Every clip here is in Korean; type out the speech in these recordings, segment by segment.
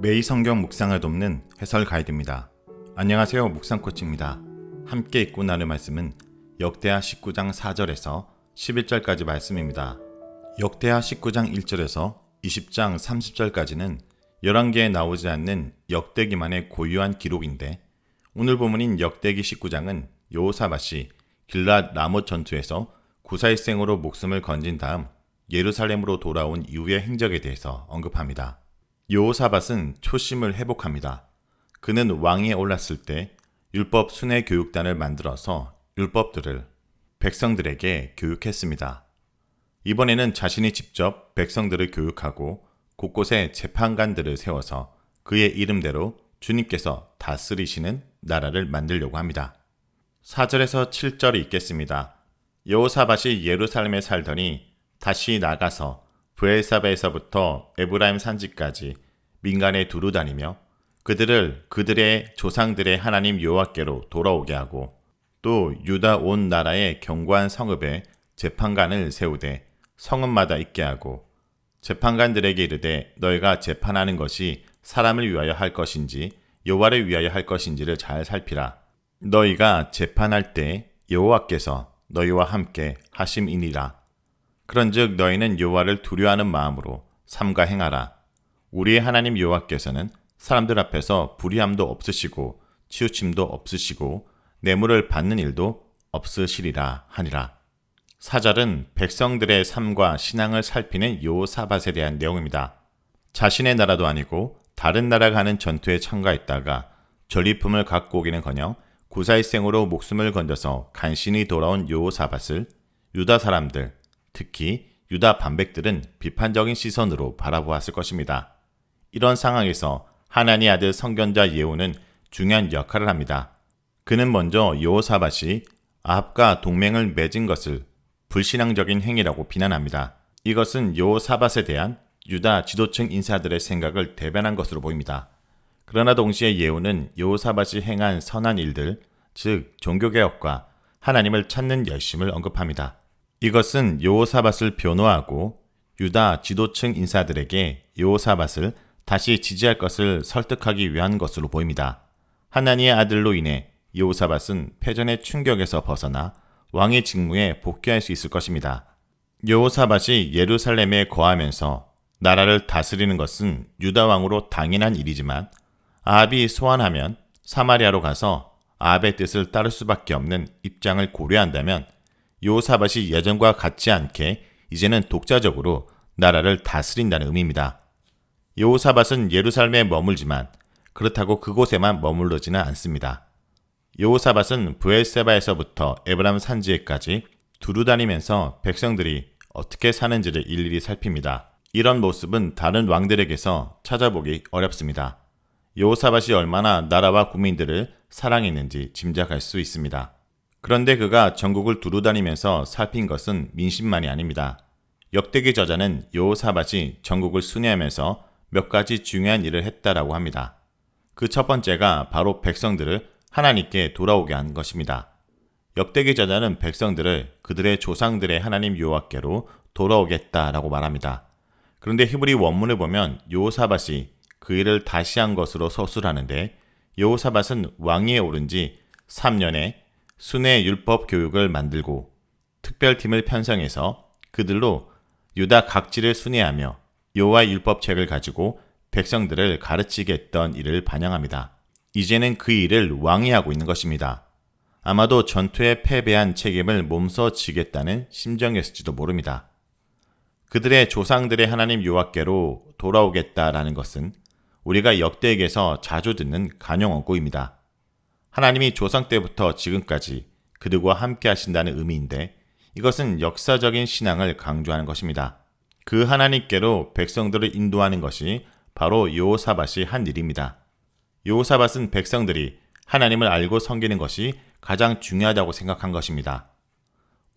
매일 성경 묵상을 돕는 해설 가이드입니다. 안녕하세요. 묵상코치입니다. 함께 읽고 나눌 말씀은 역대하 19장 4절에서 11절까지 말씀입니다. 역대하 19장 1절에서 20장 30절까지는 열왕기에 나오지 않는 역대기만의 고유한 기록인데, 오늘 본문인 역대기 19장은 여호사밧이 길랏 라못 전투에서 구사일생으로 목숨을 건진 다음 예루살렘으로 돌아온 이후의 행적에 대해서 언급합니다. 여호사밧은 초심을 회복합니다. 그는 왕위에 올랐을 때 율법 순회 교육단을 만들어서 율법들을 백성들에게 교육했습니다. 이번에는 자신이 직접 백성들을 교육하고 곳곳에 재판관들을 세워서 그의 이름대로 주님께서 다스리시는 나라를 만들려고 합니다. 4절에서 7절을 읽겠습니다. 여호사밧이 예루살렘에 살더니 다시 나가서 브엘사바에서부터 에브라임 산지까지 민간에 두루 다니며 그들을 그들의 조상들의 하나님 여호와께로 돌아오게 하고, 또 유다 온 나라의 견고한 성읍에 재판관을 세우되 성읍마다 있게 하고, 재판관들에게 이르되 너희가 재판하는 것이 사람을 위하여 할 것인지 여호와를 위하여 할 것인지를 잘 살피라. 너희가 재판할 때 여호와께서 너희와 함께 하심이니라. 그런즉 너희는 여호와를 두려워하는 마음으로 삼가 행하라. 우리의 하나님 여호와께서는 사람들 앞에서 불의함도 없으시고 치우침도 없으시고 뇌물을 받는 일도 없으시리라 하니라. 4절은 백성들의 삶과 신앙을 살피는 여호사밧에 대한 내용입니다. 자신의 나라도 아니고 다른 나라가 하는 전투에 참가했다가 전리품을 갖고 오기는커녕 구사일생으로 목숨을 건져서 간신히 돌아온 여호사밧을 유다 사람들, 특히 유다 반백들은 비판적인 시선으로 바라보았을 것입니다. 이런 상황에서 하나니 아들 선견자 예후는 중요한 역할을 합니다. 그는 먼저 여호사밧이 아합과 동맹을 맺은 것을 불신앙적인 행위라고 비난합니다. 이것은 여호사밧에 대한 유다 지도층 인사들의 생각을 대변한 것으로 보입니다. 그러나 동시에 예후는 여호사밧이 행한 선한 일들, 즉 종교개혁과 하나님을 찾는 열심을 언급합니다. 이것은 여호사밧을 변호하고 유다 지도층 인사들에게 여호사밧을 다시 지지할 것을 설득하기 위한 것으로 보입니다. 하나님의 아들로 인해 여호사밧은 패전의 충격에서 벗어나 왕의 직무에 복귀할 수 있을 것입니다. 여호사밧이 예루살렘에 거하면서 나라를 다스리는 것은 유다 왕으로 당연한 일이지만, 아합이 소환하면 사마리아로 가서 아합의 뜻을 따를 수밖에 없는 입장을 고려한다면 여호사밧이 예전과 같지 않게 이제는 독자적으로 나라를 다스린다는 의미입니다. 여호사밧은 예루살렘에 머물지만 그렇다고 그곳에만 머무르지는 않습니다. 여호사밧은 브엘세바에서부터 에브라임 산지에까지 두루 다니면서 백성들이 어떻게 사는지를 일일이 살핍니다. 이런 모습은 다른 왕들에게서 찾아보기 어렵습니다. 여호사밧이 얼마나 나라와 국민들을 사랑했는지 짐작할 수 있습니다. 그런데 그가 전국을 두루 다니면서 살핀 것은 민심만이 아닙니다. 역대기 저자는 여호사밧이 전국을 순회하면서 몇 가지 중요한 일을 했다라고 합니다. 그 첫 번째가 바로 백성들을 하나님께 돌아오게 한 것입니다. 역대기 저자는 백성들을 그들의 조상들의 하나님 여호와께로 돌아오겠다라고 말합니다. 그런데 히브리 원문을 보면 여호사밧이 그 일을 다시 한 것으로 서술하는데, 여호사밧은 왕위에 오른 지 3년에 순회 율법 교육을 만들고 특별팀을 편성해서 그들로 유다 각지를 순회하며 여호와의 율법책을 가지고 백성들을 가르치게 했던 일을 반영합니다. 이제는 그 일을 왕이 하고 있는 것입니다. 아마도 전투에 패배한 책임을 몸소 지겠다는 심정이었을지도 모릅니다. 그들의 조상들의 하나님 여호와께로 돌아오겠다라는 것은 우리가 역대기에서 자주 듣는 간용어구입니다. 하나님이 조상 때부터 지금까지 그들과 함께 하신다는 의미인데, 이것은 역사적인 신앙을 강조하는 것입니다. 그 하나님께로 백성들을 인도하는 것이 바로 여호사밧이 한 일입니다. 여호사밧은 백성들이 하나님을 알고 섬기는 것이 가장 중요하다고 생각한 것입니다.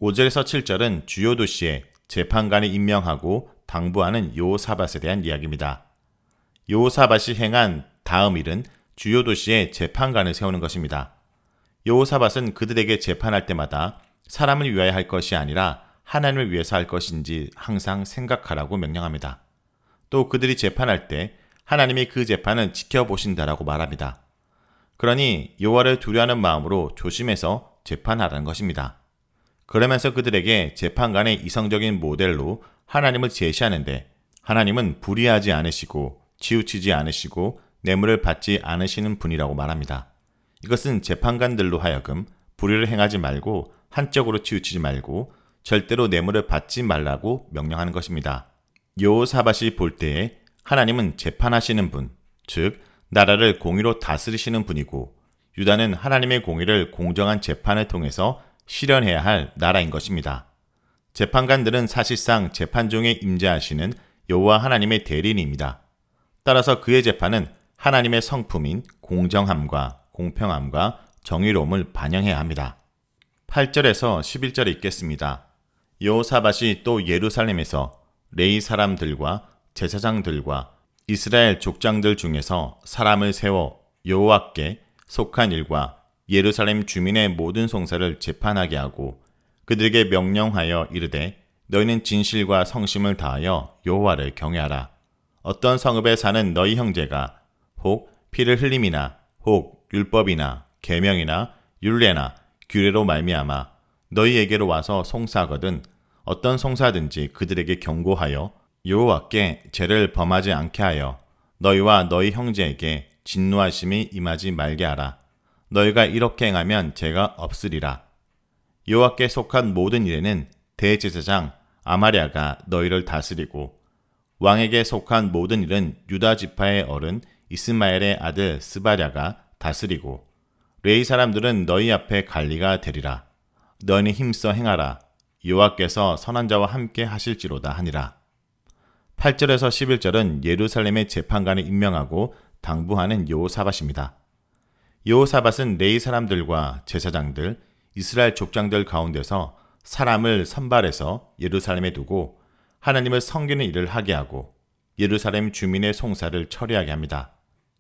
5절에서 7절은 주요 도시에 재판관을 임명하고 당부하는 여호사밧에 대한 이야기입니다. 여호사밧이 행한 다음 일은 주요 도시에 재판관을 세우는 것입니다. 여호사밧은 그들에게 재판할 때마다 사람을 위하여 할 것이 아니라 하나님을 위해서 할 것인지 항상 생각하라고 명령합니다. 또 그들이 재판할 때 하나님이 그 재판을 지켜보신다라고 말합니다. 그러니 여호와를 두려워하는 마음으로 조심해서 재판하라는 것입니다. 그러면서 그들에게 재판관의 이성적인 모델로 하나님을 제시하는데 하나님은 불의하지 않으시고 치우치지 않으시고 뇌물을 받지 않으시는 분이라고 말합니다. 이것은 재판관들로 하여금 불의를 행하지 말고 한쪽으로 치우치지 말고 절대로 뇌물을 받지 말라고 명령하는 것입니다. 여호사밧이 볼 때에 하나님은 재판하시는 분, 즉 나라를 공의로 다스리시는 분이고 유다는 하나님의 공의를 공정한 재판을 통해서 실현해야 할 나라인 것입니다. 재판관들은 사실상 재판 중에 임재하시는 여호와 하나님의 대리인입니다. 따라서 그의 재판은 하나님의 성품인 공정함과 공평함과 정의로움을 반영해야 합니다. 8절에서 11절에 읽겠습니다. 여호사밧이 또 예루살렘에서 레위 사람들과 제사장들과 이스라엘 족장들 중에서 사람을 세워 여호와께 속한 일과 예루살렘 주민의 모든 송사를 재판하게 하고 그들에게 명령하여 이르되 너희는 진실과 성심을 다하여 여호와를 경외하라. 어떤 성읍에 사는 너희 형제가 혹 피를 흘림이나 혹 율법이나 계명이나 율례나 규례로 말미암아 너희에게로 와서 송사하거든 어떤 송사든지 그들에게 경고하여 여호와께 죄를 범하지 않게 하여 너희와 너희 형제에게 진노하심이 임하지 말게 하라. 너희가 이렇게 행하면 죄가 없으리라. 여호와께 속한 모든 일에는 대제사장 아마랴가 너희를 다스리고 왕에게 속한 모든 일은 유다 지파의 어른 이스마엘의 아들 스바랴가 다스리고 레위 사람들은 너희 앞에 관리가 되리라. 너희는 힘써 행하라. 여호와께서 선한 자와 함께 하실지로다 하니라. 8절에서 11절은 예루살렘의 재판관을 임명하고 당부하는 여호사밧입니다. 여호사밧은 레위 사람들과 제사장들, 이스라엘 족장들 가운데서 사람을 선발해서 예루살렘에 두고 하나님을 섬기는 일을 하게 하고 예루살렘 주민의 송사를 처리하게 합니다.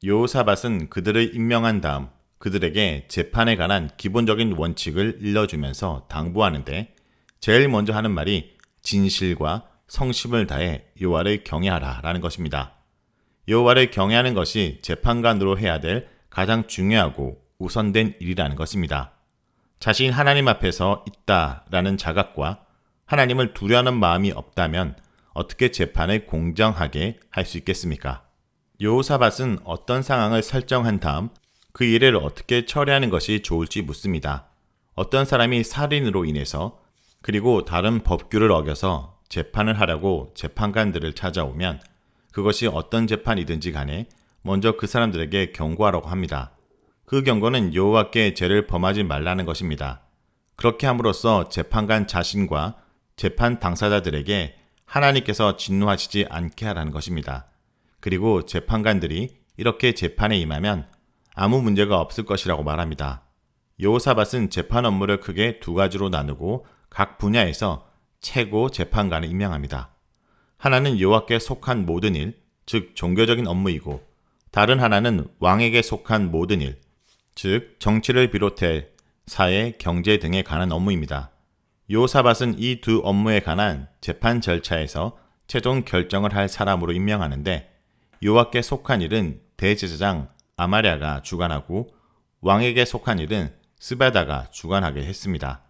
여호사밧은 그들을 임명한 다음 그들에게 재판에 관한 기본적인 원칙을 일러주면서 당부하는데 제일 먼저 하는 말이 진실과 성심을 다해 여호와를 경외하라 라는 것입니다. 여호와를 경외하는 것이 재판관으로 해야 될 가장 중요하고 우선된 일이라는 것입니다. 자신 하나님 앞에서 있다라는 자각과 하나님을 두려워하는 마음이 없다면 어떻게 재판을 공정하게 할 수 있겠습니까? 여호사밧은 어떤 상황을 설정한 다음 그 일을 어떻게 처리하는 것이 좋을지 묻습니다. 어떤 사람이 살인으로 인해서 그리고 다른 법규를 어겨서 재판을 하려고 재판관들을 찾아오면 그것이 어떤 재판이든지 간에 먼저 그 사람들에게 경고하라고 합니다. 그 경고는 여호와께 죄를 범하지 말라는 것입니다. 그렇게 함으로써 재판관 자신과 재판 당사자들에게 하나님께서 진노하시지 않게 하라는 것입니다. 그리고 재판관들이 이렇게 재판에 임하면 아무 문제가 없을 것이라고 말합니다. 여호사밧은 재판 업무를 크게 두 가지로 나누고 각 분야에서 최고 재판관을 임명합니다. 하나는 여호와께 속한 모든 일, 즉 종교적인 업무이고 다른 하나는 왕에게 속한 모든 일, 즉 정치를 비롯해 사회, 경제 등에 관한 업무입니다. 여호사밧은 이 두 업무에 관한 재판 절차에서 최종 결정을 할 사람으로 임명하는데 여호와께 속한 일은 대제사장 아마랴가 주관하고 왕에게 속한 일은 스바다가 주관하게 했습니다.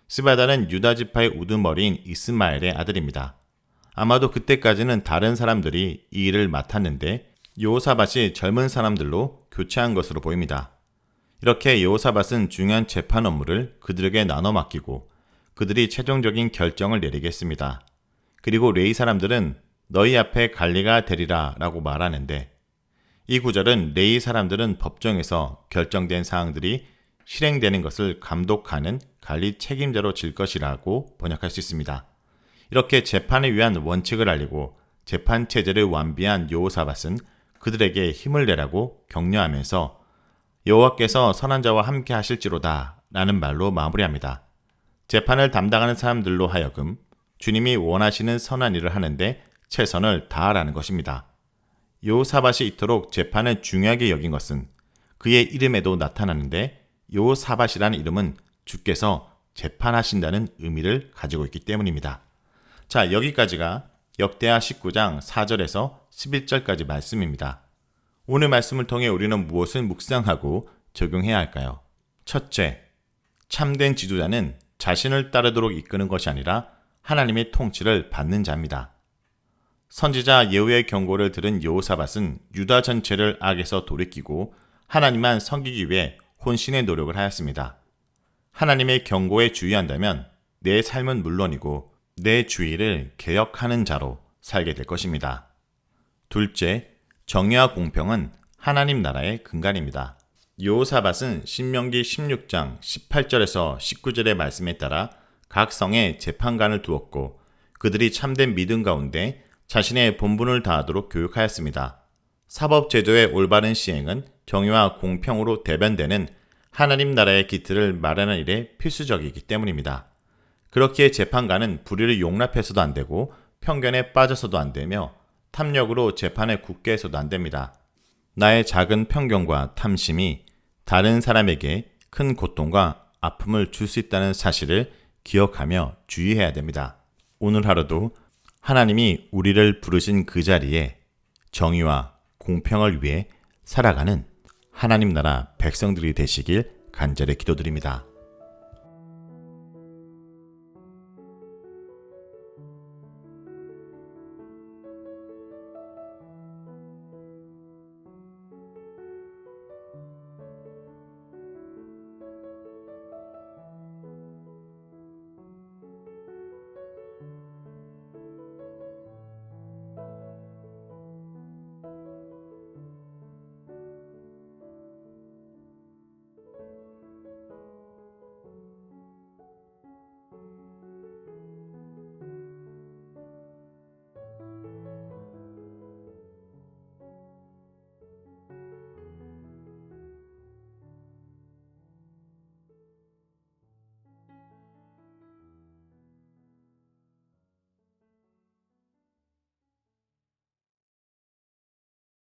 스바다는 유다 지파의 우두머리인 이스마엘의 아들입니다. 아마도 그때까지는 다른 사람들이 이 일을 맡았는데 여호사밧이 젊은 사람들로 교체한 것으로 보입니다. 이렇게 여호사밧은 중요한 재판 업무를 그들에게 나눠 맡기고 그들이 최종적인 결정을 내리게 했습니다. 그리고 레위 사람들은 너희 앞에 관리가 되리라 라고 말하는데 이 구절은 레위 사람들은 법정에서 결정된 사항들이 실행되는 것을 감독하는 관리 책임자로 질 것이라고 번역할 수 있습니다. 이렇게 재판을 위한 원칙을 알리고 재판 체제를 완비한 여호사밧은 그들에게 힘을 내라고 격려하면서 여호와께서 선한 자와 함께 하실지로다 라는 말로 마무리합니다. 재판을 담당하는 사람들로 하여금 주님이 원하시는 선한 일을 하는데 최선을 다하라는 것입니다. 여호사밧이 이토록 재판을 중요하게 여긴 것은 그의 이름에도 나타나는데 여호사밧이라는 이름은 주께서 재판하신다는 의미를 가지고 있기 때문입니다. 자, 여기까지가 역대하 19장 4절에서 11절까지 말씀입니다. 오늘 말씀을 통해 우리는 무엇을 묵상하고 적용해야 할까요? 첫째, 참된 지도자는 자신을 따르도록 이끄는 것이 아니라 하나님의 통치를 받는 자입니다. 선지자 예후의 경고를 들은 여호사밧은 유다 전체를 악에서 돌이키고 하나님만 섬기기 위해 혼신의 노력을 하였습니다. 하나님의 경고에 주의한다면 내 삶은 물론이고 내 주위를 개혁하는 자로 살게 될 것입니다. 둘째, 정의와 공평은 하나님 나라의 근간입니다. 여호사밧은 신명기 16장 18절에서 19절의 말씀에 따라 각 성에 재판관을 두었고 그들이 참된 믿음 가운데 자신의 본분을 다하도록 교육하였습니다. 사법제도의 올바른 시행은 정의와 공평으로 대변되는 하나님 나라의 기틀을 마련하는 일에 필수적이기 때문입니다. 그렇기에 재판관은 불의를 용납해서도 안 되고 편견에 빠져서도 안 되며 탐욕으로 재판에 굳게 해서도 안 됩니다. 나의 작은 편견과 탐심이 다른 사람에게 큰 고통과 아픔을 줄 수 있다는 사실을 기억하며 주의해야 됩니다. 오늘 하루도 하나님이 우리를 부르신 그 자리에 정의와 공평을 위해 살아가는 하나님 나라 백성들이 되시길 간절히 기도드립니다.